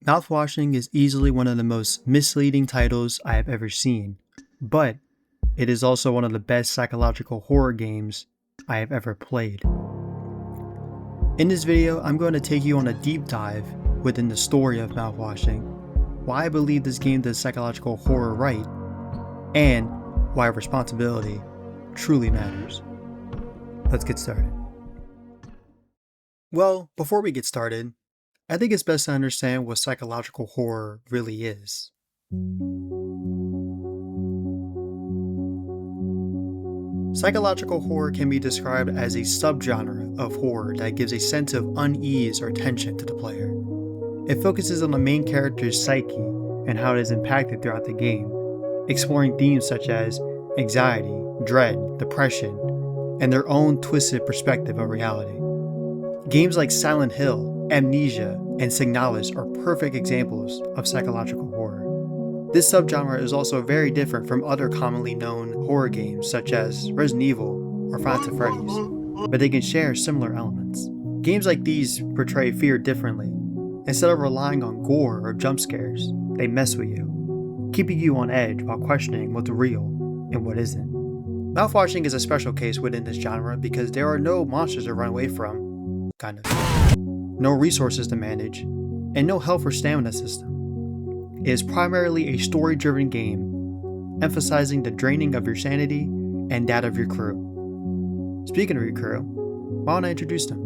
Mouthwashing is easily one of the most misleading titles I have ever seen, but it is also one of the best psychological horror games I have ever played. In this video, I'm going to take you on a deep dive within the story of Mouthwashing, why I believe this game does psychological horror right, and why responsibility truly matters. Let's get started. Well, before we get started, I think it's best to understand what psychological horror really is. Psychological horror can be described as a subgenre of horror that gives a sense of unease or tension to the player. It focuses on the main character's psyche and how it is impacted throughout the game, exploring themes such as anxiety, dread, depression, and their own twisted perspective of reality. Games like Silent Hill, Amnesia, and Signalis are perfect examples of psychological horror. This subgenre is also very different from other commonly known horror games such as Resident Evil or Five Nights at Freddy's, but they can share similar elements. Games like these portray fear differently. Instead of relying on gore or jump scares, they mess with you, keeping you on edge while questioning what's real and what isn't. Mouthwashing is a special case within this genre because there are no monsters to run away from, kind of. No resources to manage, and no health or stamina system. It is primarily a story-driven game, emphasizing the draining of your sanity and that of your crew. Speaking of your crew, why don't I introduce them?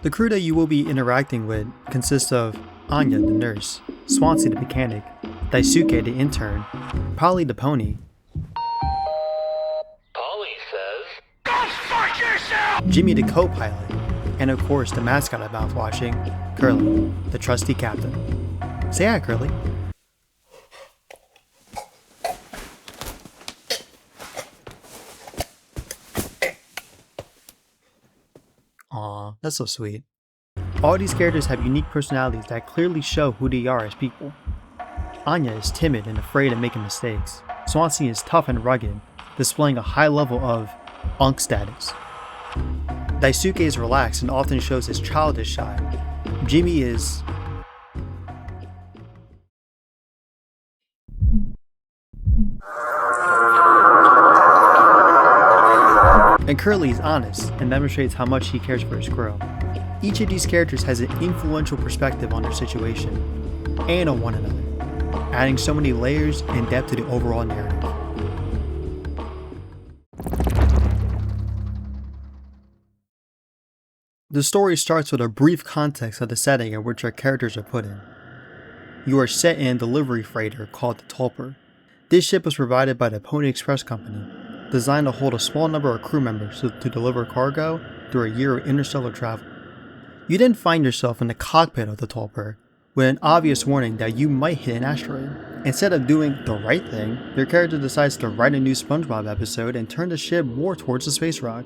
The crew that you will be interacting with consists of Anya the nurse, Swansea the mechanic, Daisuke the intern, Polly the pony, Jimmy the co-pilot, and of course the mascot of Mouthwashing, Curly, the trusty captain. Say hi, Curly. Aw, that's so sweet. All these characters have unique personalities that clearly show who they are as people. Anya is timid and afraid of making mistakes. Swansea is tough and rugged, displaying a high level of unk status. Daisuke is relaxed and often shows his childish side. Jimmy is... and Curly is honest and demonstrates how much he cares for his crew. Each of these characters has an influential perspective on their situation and on one another, adding so many layers and depth to the overall narrative. The story starts with a brief context of the setting in which our characters are put in. You are set in a delivery freighter called the Tulper. This ship was provided by the Pony Express Company, designed to hold a small number of crew members to deliver cargo through a year of interstellar travel. You then find yourself in the cockpit of the Tulper, with an obvious warning that you might hit an asteroid. Instead of doing the right thing, your character decides to write a new SpongeBob episode and turn the ship more towards the space rock.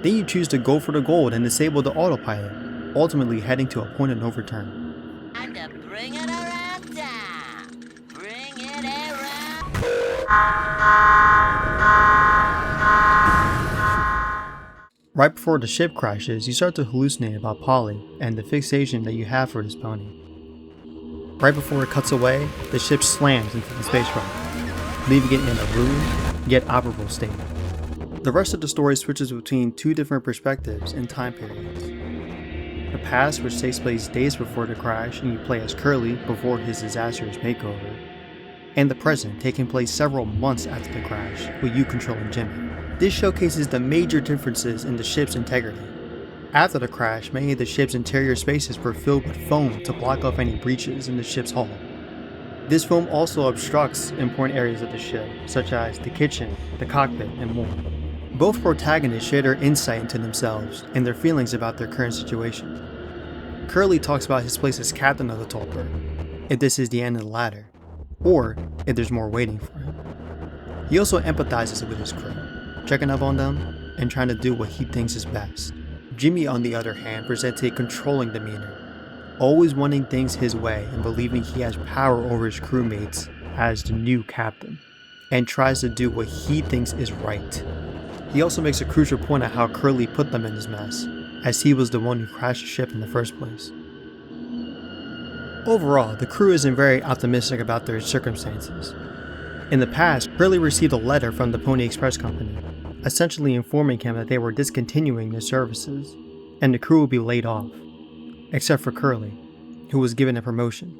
Then you choose to go for the gold and disable the autopilot, ultimately heading to a point of no return. Time to bring it around town. Bring it around. Right before the ship crashes, you start to hallucinate about Polly and the fixation that you have for this pony. Right before it cuts away, the ship slams into the space rock, leaving it in a ruined, yet operable state. The rest of the story switches between two different perspectives and time periods. The past, which takes place days before the crash and you play as Curly before his disastrous makeover, and the present, taking place several months after the crash, with you controlling Jimmy. This showcases the major differences in the ship's integrity. After the crash, many of the ship's interior spaces were filled with foam to block off any breaches in the ship's hull. This foam also obstructs important areas of the ship, such as the kitchen, the cockpit, and more. Both protagonists share their insight into themselves and their feelings about their current situation. Curly talks about his place as captain of the Tulper, if this is the end of the ladder, or if there's more waiting for him. He also empathizes with his crew, checking up on them and trying to do what he thinks is best. Jimmy, on the other hand, presents a controlling demeanor, always wanting things his way and believing he has power over his crewmates as the new captain, and tries to do what he thinks is right. He also makes a crucial point at how Curly put them in this mess, as he was the one who crashed the ship in the first place. Overall, the crew isn't very optimistic about their circumstances. In the past, Curly received a letter from the Pony Express Company, essentially informing him that they were discontinuing their services, and the crew would be laid off, except for Curly, who was given a promotion.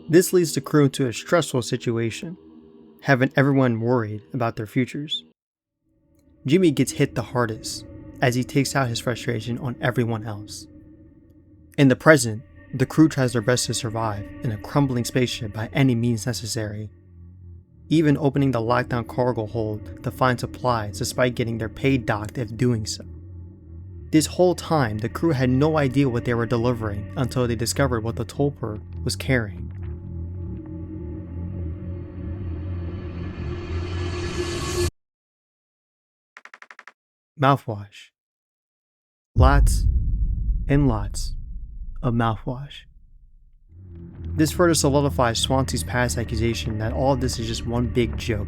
This leads the crew into a stressful situation, having everyone worried about their futures. Jimmy gets hit the hardest, as he takes out his frustration on everyone else. In the present, the crew tries their best to survive in a crumbling spaceship by any means necessary, even opening the lockdown cargo hold to find supplies despite getting their pay docked if doing so. This whole time, the crew had no idea what they were delivering until they discovered what the Tulper was carrying. Mouthwash. Lots and lots of mouthwash. This further solidifies Swansea's past accusation that all of this is just one big joke,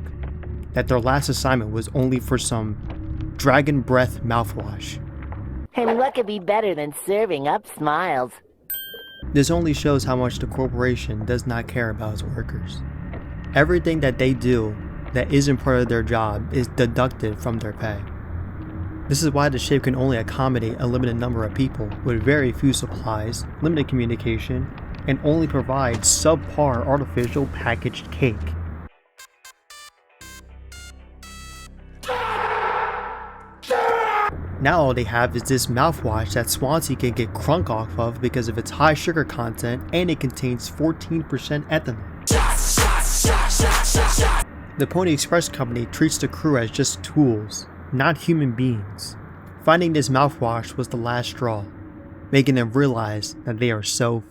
that their last assignment was only for some dragon breath mouthwash. And what could be better than serving up smiles? This only shows how much the corporation does not care about its workers. Everything that they do that isn't part of their job is deducted from their pay. This is why the ship can only accommodate a limited number of people with very few supplies, limited communication, and only provide subpar artificial packaged cake. Now all they have is this mouthwash that Swansea can get crunk off of because of its high sugar content, and it contains 14% ethanol. The Pony Express Company treats the crew as just tools, not human beings. Finding this mouthwash was the last straw, making them realize that they are so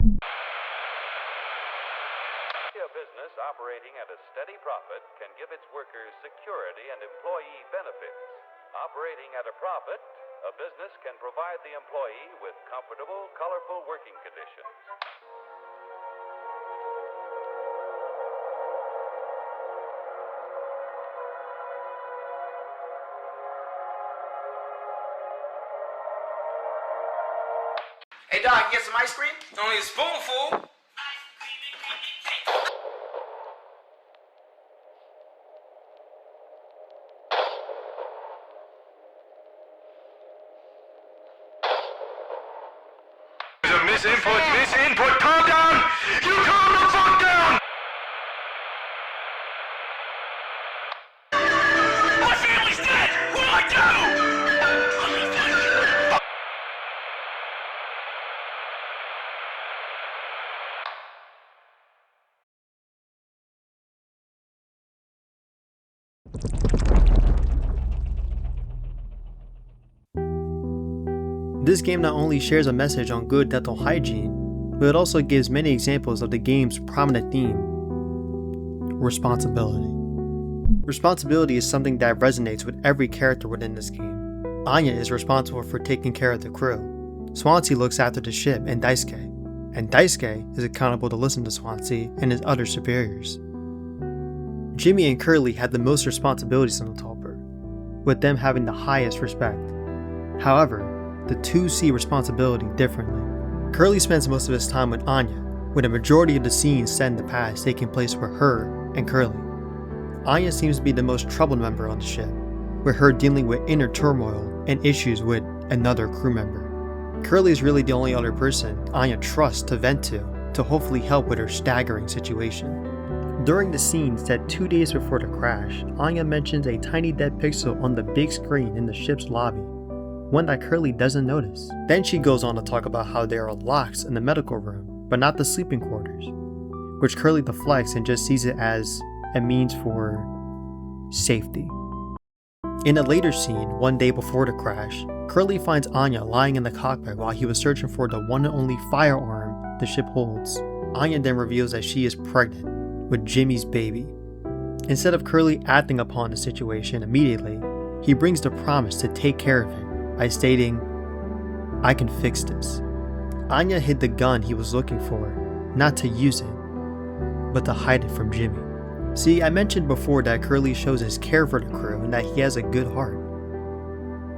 A business operating at a steady profit can give its workers security and employee benefits. Operating at a profit, a business can provide the employee with comfortable, colorful working conditions. Hey dog, you get some ice cream? Only a spoonful. Misinput, calm down! You calm the fuck down! My family's dead! What do I do? This game not only shares a message on good dental hygiene, but it also gives many examples of the game's prominent theme: responsibility. Responsibility is something that resonates with every character within this game. Anya is responsible for taking care of the crew. Swansea looks after the ship and Daisuke is accountable to listen to Swansea and his other superiors. Jimmy and Curly had the most responsibilities on the Tulper, with them having the highest respect. However, the two see responsibility differently. Curly spends most of his time with Anya, with a majority of the scenes set in the past taking place with her and Curly. Anya seems to be the most troubled member on the ship, with her dealing with inner turmoil and issues with another crew member. Curly is really the only other person Anya trusts to vent to hopefully help with her staggering situation. During the scene set 2 days before the crash, Anya mentions a tiny dead pixel on the big screen in the ship's lobby, one that Curly doesn't notice. Then she goes on to talk about how there are locks in the medical room, but not the sleeping quarters, which Curly deflects and just sees it as a means for safety. In a later scene, 1 day before the crash, Curly finds Anya lying in the cockpit while he was searching for the one and only firearm the ship holds. Anya then reveals that she is pregnant with Jimmy's baby. Instead of Curly acting upon the situation immediately, he brings the promise to take care of it by stating, "I can fix this." Anya hid the gun he was looking for, not to use it, but to hide it from Jimmy. See, I mentioned before that Curly shows his care for the crew and that he has a good heart.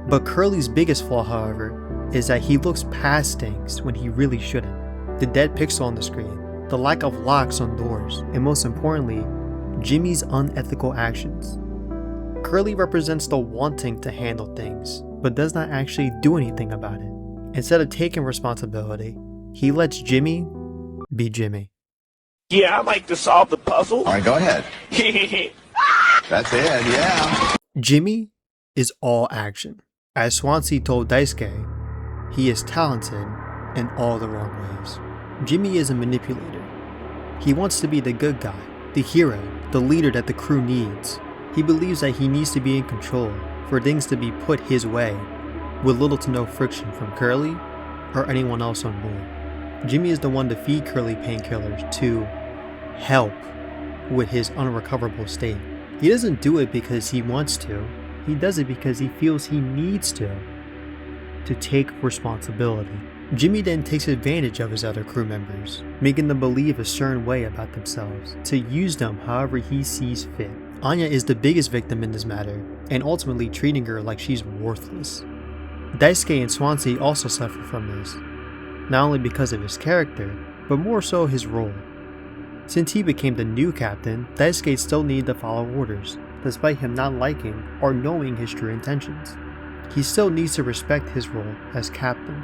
But Curly's biggest flaw, however, is that he looks past things when he really shouldn't. The dead pixel on the screen, the lack of locks on doors, and most importantly, Jimmy's unethical actions. Curly represents the wanting to handle things, but does not actually do anything about it. Instead of taking responsibility, he lets Jimmy be Jimmy. Yeah, I'd like to solve the puzzle. All right, go ahead. That's it, yeah. Jimmy is all action. As Swansea told Daisuke, he is talented in all the wrong ways. Jimmy is a manipulator. He wants to be the good guy, the hero, the leader that the crew needs. He believes that he needs to be in control for things to be put his way, with little to no friction from Curly or anyone else on board. Jimmy is the one to feed Curly painkillers to help with his unrecoverable state. He doesn't do it because he wants to, he does it because he feels he needs to take responsibility. Jimmy then takes advantage of his other crew members, making them believe a certain way about themselves, to use them however he sees fit. Anya is the biggest victim in this matter, and ultimately treating her like she's worthless. Daisuke and Swansea also suffer from this, not only because of his character, but more so his role. Since he became the new captain, Daisuke still needed to follow orders, despite him not liking or knowing his true intentions. He still needs to respect his role as captain.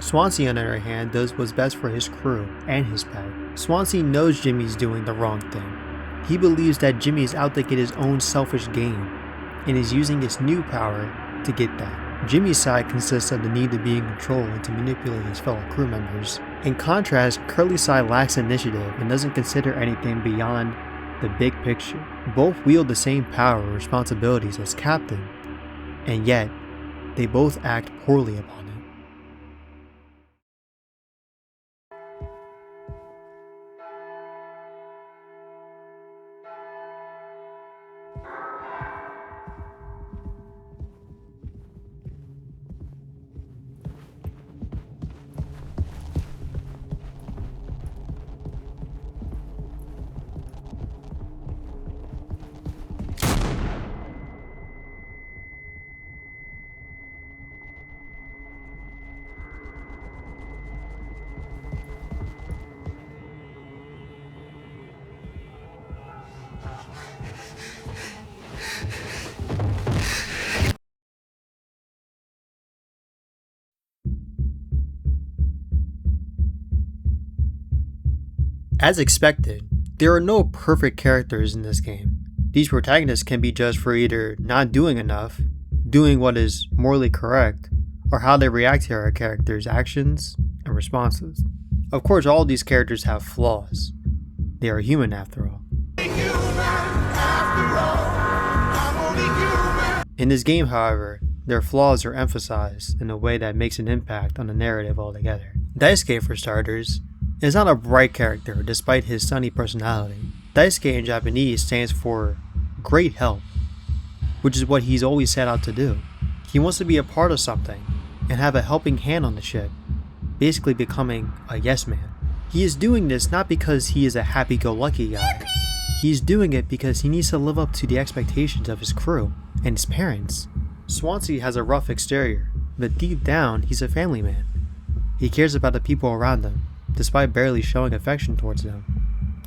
Swansea, on the other hand, does what's best for his crew and his pet. Swansea knows Jimmy's doing the wrong thing. He believes that Jimmy is out to get his own selfish gain, and is using his new power to get that. Jimmy's side consists of the need to be in control and to manipulate his fellow crew members. In contrast, Curly's side lacks initiative and doesn't consider anything beyond the big picture. Both wield the same power and responsibilities as captain, and yet, they both act poorly upon it. As expected, there are no perfect characters in this game. These protagonists can be judged for either not doing enough, doing what is morally correct, or how they react to our characters' actions and responses. Of course, all these characters have flaws. They are human after all. In this game, however, their flaws are emphasized in a way that makes an impact on the narrative altogether. Daisuke, for starters, is not a bright character despite his sunny personality. Daisuke in Japanese stands for great help, which is what he's always set out to do. He wants to be a part of something and have a helping hand on the ship, basically becoming a yes man. He is doing this not because he is a happy-go-lucky guy. He's doing it because he needs to live up to the expectations of his crew and his parents. Swansea has a rough exterior, but deep down he's a family man. He cares about the people around him, despite barely showing affection towards them,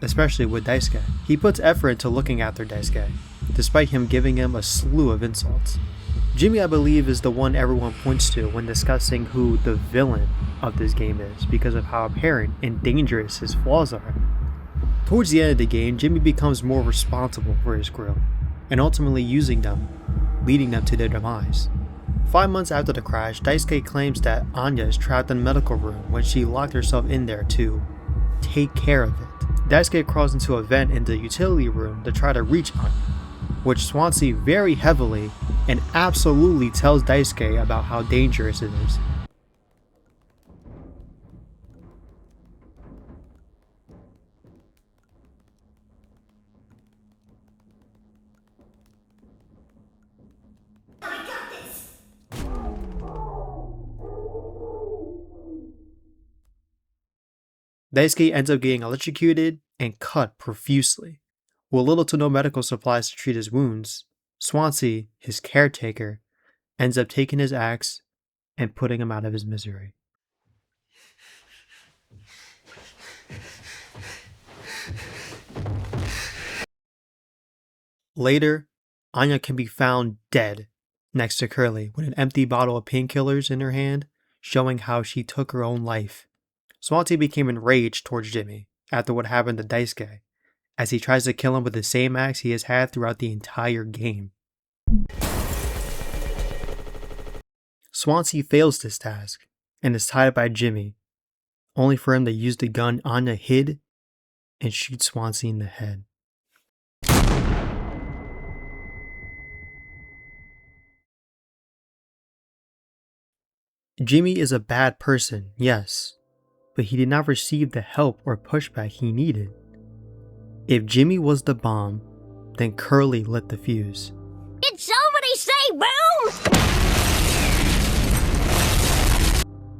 especially with Daisuke. He puts effort into looking after Daisuke, despite him giving him a slew of insults. Jimmy, I believe, is the one everyone points to when discussing who the villain of this game is because of how apparent and dangerous his flaws are. Towards the end of the game, Jimmy becomes more responsible for his crew, and ultimately using them, leading them to their demise. 5 months after the crash, Daisuke claims that Anya is trapped in the medical room when she locked herself in there to take care of it. Daisuke crawls into a vent in the utility room to try to reach Anya, which Swansea very heavily and absolutely tells Daisuke about how dangerous it is. Daisuke ends up getting electrocuted and cut profusely. With little to no medical supplies to treat his wounds, Swansea, his caretaker, ends up taking his axe and putting him out of his misery. Later, Anya can be found dead next to Curly with an empty bottle of painkillers in her hand, showing how she took her own life. Swansea became enraged towards Jimmy after what happened to Daisuke, as he tries to kill him with the same axe he has had throughout the entire game. Swansea fails this task and is tied up by Jimmy, only for him to use the gun Anya hid and shoot Swansea in the head. Jimmy is a bad person, yes, but he did not receive the help or pushback he needed. If Jimmy was the bomb, then Curly lit the fuse. Did somebody say boom?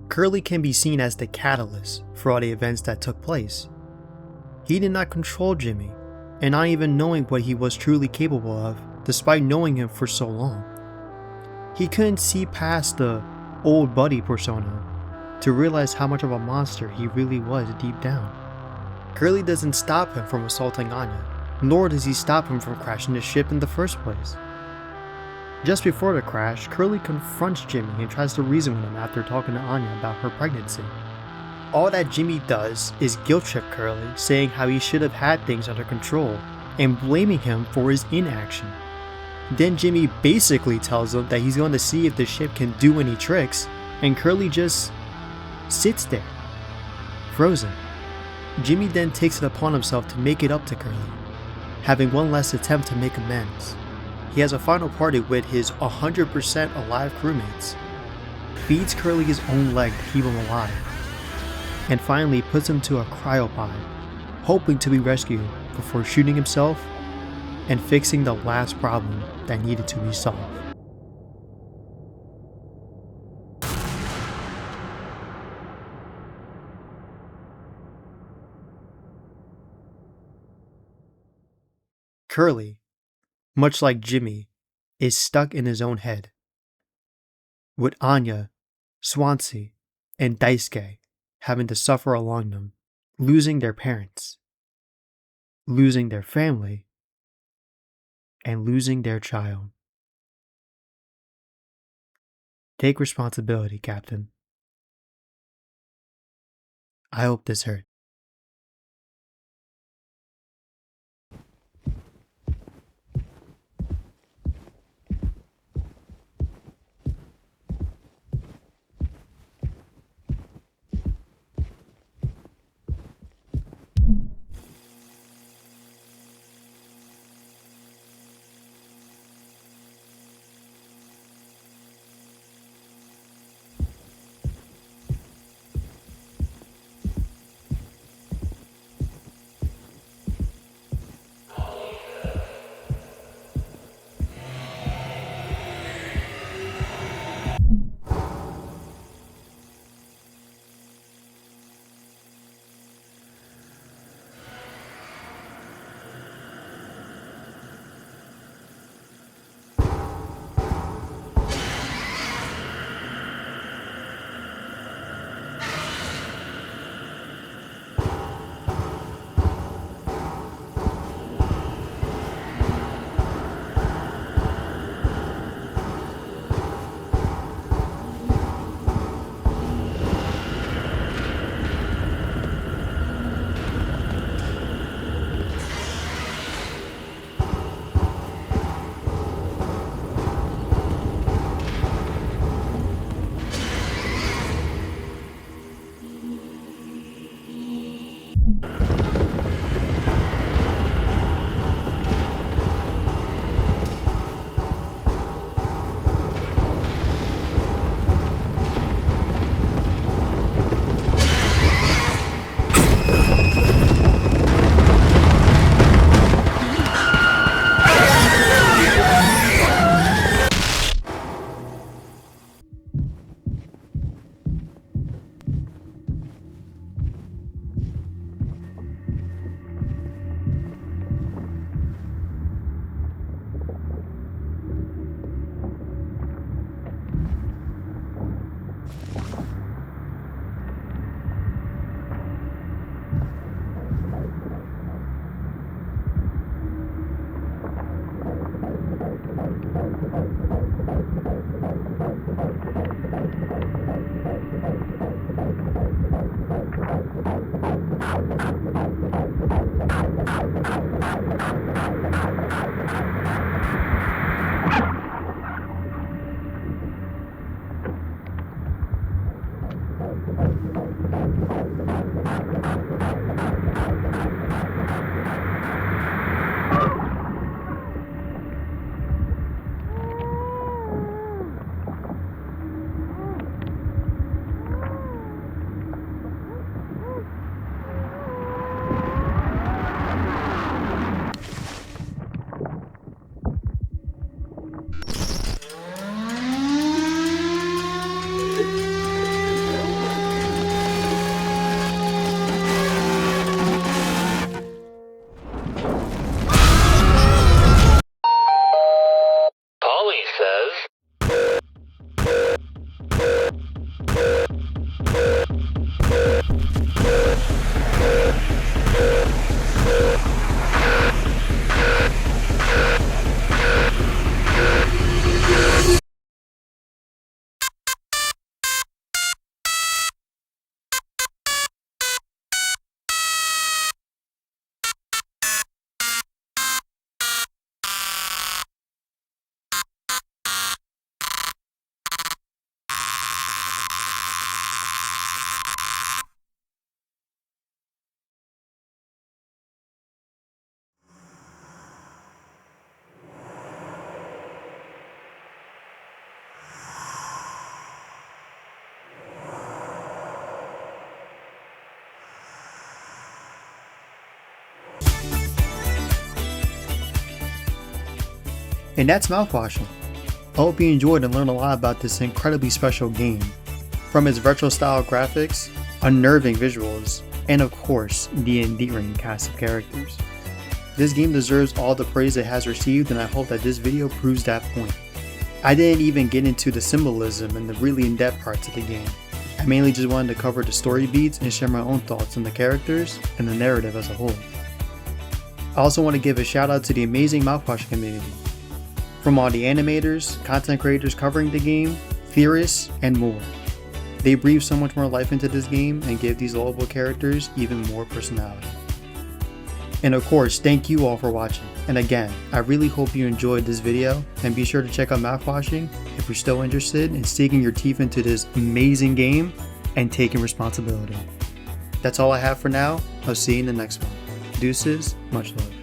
Curly can be seen as the catalyst for all the events that took place. He did not control Jimmy, and not even knowing what he was truly capable of, despite knowing him for so long. He couldn't see past the old buddy persona to realize how much of a monster he really was deep down. Curly doesn't stop him from assaulting Anya, nor does he stop him from crashing the ship in the first place. Just before the crash, Curly confronts Jimmy and tries to reason with him after talking to Anya about her pregnancy. All that Jimmy does is guilt trip Curly, saying how he should have had things under control, and blaming him for his inaction. Then Jimmy basically tells him that he's going to see if the ship can do any tricks, and Curly just sits there, frozen. Jimmy then takes it upon himself to make it up to Curly, having one last attempt to make amends. He has a final party with his 100% alive crewmates, feeds Curly his own leg to keep him alive, and finally puts him to a cryopod, hoping to be rescued before shooting himself and fixing the last problem that needed to be solved. Curly, much like Jimmy, is stuck in his own head, with Anya, Swansea, and Daisuke having to suffer along them, losing their parents, losing their family, and losing their child. Take responsibility, Captain. I hope this hurt. And that's Mouthwashing. I hope you enjoyed and learned a lot about this incredibly special game. From its retro style graphics, unnerving visuals, and of course, the endearing cast of characters. This game deserves all the praise it has received, and I hope that this video proves that point. I didn't even get into the symbolism and the really in-depth parts of the game. I mainly just wanted to cover the story beats and share my own thoughts on the characters and the narrative as a whole. I also want to give a shout out to the amazing Mouthwashing community. From all the animators, content creators covering the game, theorists, and more. They breathe so much more life into this game and give these lovable characters even more personality. And of course, thank you all for watching. And again, I really hope you enjoyed this video, and be sure to check out Mouthwashing if you're still interested in sinking your teeth into this amazing game and taking responsibility. That's all I have for now. I'll see you in the next one. Deuces, much love.